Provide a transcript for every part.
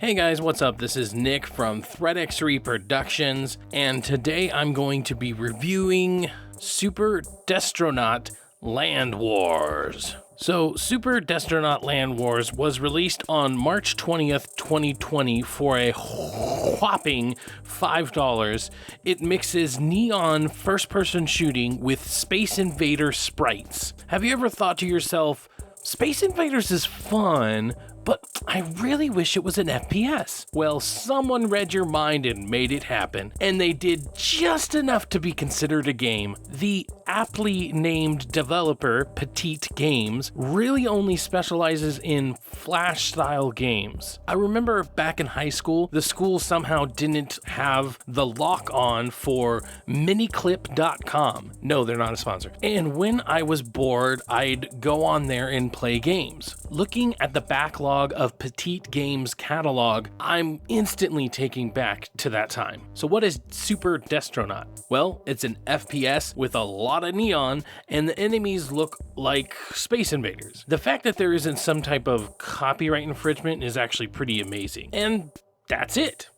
Hey guys, what's up? This is Nick from ThreatX3 Productions, and today I'm going to be reviewing Super Destronaut Land Wars. So, Super Destronaut Land Wars was released on March 20th, 2020 for a whopping $5. It mixes neon first-person shooting with Space Invader sprites. Have you ever thought to yourself, Space Invaders is fun, but I really wish it was an FPS. Well, someone read your mind and made it happen, and they did just enough to be considered a game. The aptly named developer, Petite Games, really only specializes in Flash-style games. I remember back in high school, the school somehow didn't have the lock-on for miniclip.com. No, they're not a sponsor. And when I was bored, I'd go on there and play games. Looking at the backlog of Petite Games catalog, I'm instantly taken back to that time. So what is Super Destronaut? Well, it's an FPS with a lot of neon, and the enemies look like Space Invaders. The fact that there isn't some type of copyright infringement is actually pretty amazing. And that's it.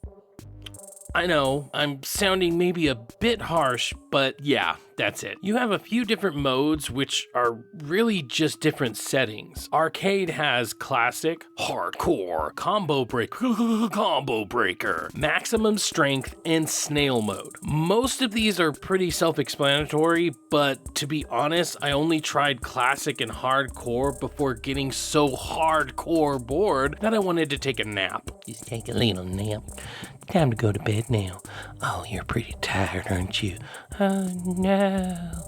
I know, I'm sounding maybe a bit harsh, but yeah, that's it. You have a few different modes, which are really just different settings. Arcade has Classic, Hardcore, Combo Breaker, Maximum Strength, and Snail Mode. Most of these are pretty self-explanatory, but to be honest, I only tried Classic and Hardcore before getting so hardcore bored that I wanted to take a nap. Just take a little nap. Time to go to bed now. Oh, you're pretty tired, aren't you? Oh, no.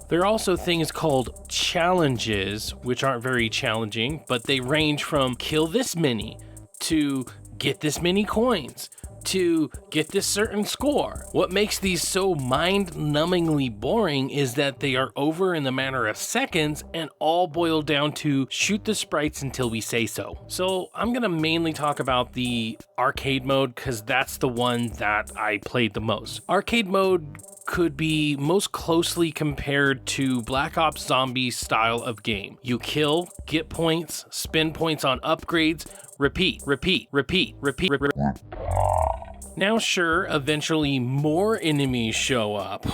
There are also things called challenges, which aren't very challenging, but they range from kill this many, to get this many coins, to get this certain score. What makes these so mind-numbingly boring is that they are over in the matter of seconds and all boil down to shoot the sprites until we say so. So I'm gonna mainly talk about the arcade mode because that's the one that I played the most. Arcade mode could be most closely compared to Black Ops Zombie style of game. You kill, get points, spend points on upgrades, repeat. Now sure, eventually more enemies show up.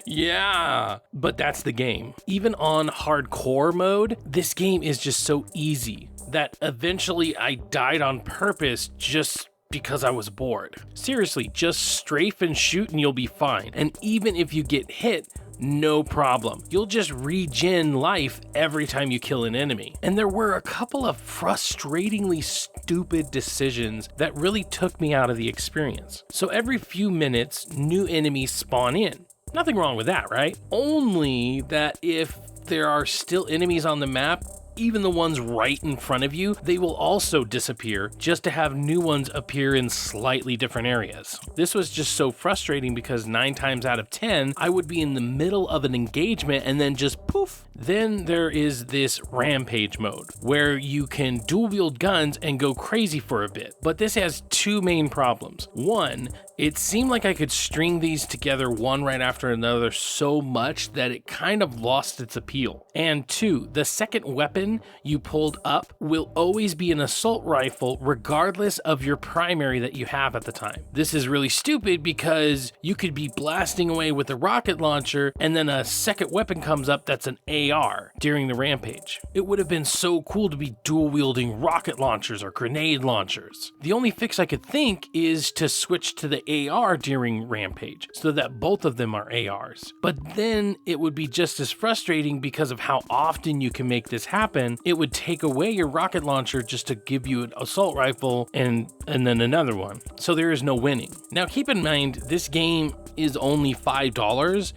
Yeah, but that's the game. Even on hardcore mode, this game is just so easy that eventually I died on purpose just because I was bored. Seriously, just strafe and shoot and you'll be fine. And even if you get hit, no problem. You'll just regen life every time you kill an enemy. And there were a couple of frustratingly stupid decisions that really took me out of the experience. So every few minutes, new enemies spawn in. Nothing wrong with that, right? Only that if there are still enemies on the map, even the ones right in front of you, they will also disappear just to have new ones appear in slightly different areas. This was just so frustrating because 9 times out of 10, I would be in the middle of an engagement and then just poof. Then there is this rampage mode where you can dual wield guns and go crazy for a bit. But this has two main problems. One, it seemed like I could string these together one right after another so much that it kind of lost its appeal. And two, the second weapon you pulled up will always be an assault rifle regardless of your primary that you have at the time. This is really stupid because you could be blasting away with a rocket launcher and then a second weapon comes up that's an AR during the rampage. It would have been so cool to be dual wielding rocket launchers or grenade launchers. The only fix I could think is to switch to the AR during rampage so that both of them are ARs. But then it would be just as frustrating because of how often you can make this happen. It would take away your rocket launcher just to give you an assault rifle and then another one. So there is no winning. Now keep in mind, this game is only $5.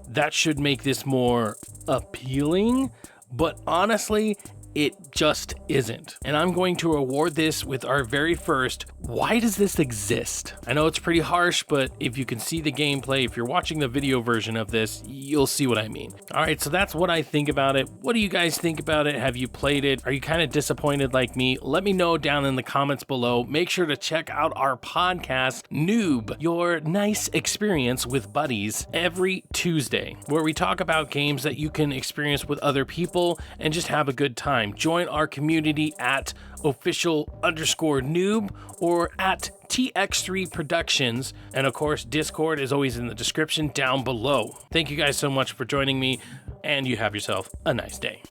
That should make this more appealing, but honestly, it just isn't. And I'm going to reward this with our very first, why does this exist? I know it's pretty harsh, but if you can see the gameplay, if you're watching the video version of this, you'll see what I mean. All right, so that's what I think about it. What do you guys think about it? Have you played it? Are you kind of disappointed like me? Let me know down in the comments below. Make sure to check out our podcast, Noob, your nice experience with buddies, every Tuesday, where we talk about games that you can experience with other people and just have a good time. time. Join our community at official_noob or at TX3 Productions. And of course, Discord is always in the description down below. Thank you guys so much for joining me, and you have yourself a nice day.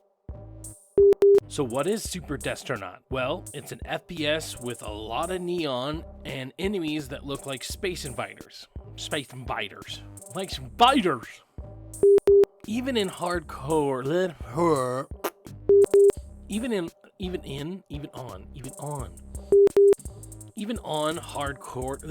So what is Super Destronaut? Well, it's an FPS with a lot of neon and enemies that look like space invaders. Space invaders. Like spiders. Even in hardcore, even on hardcore,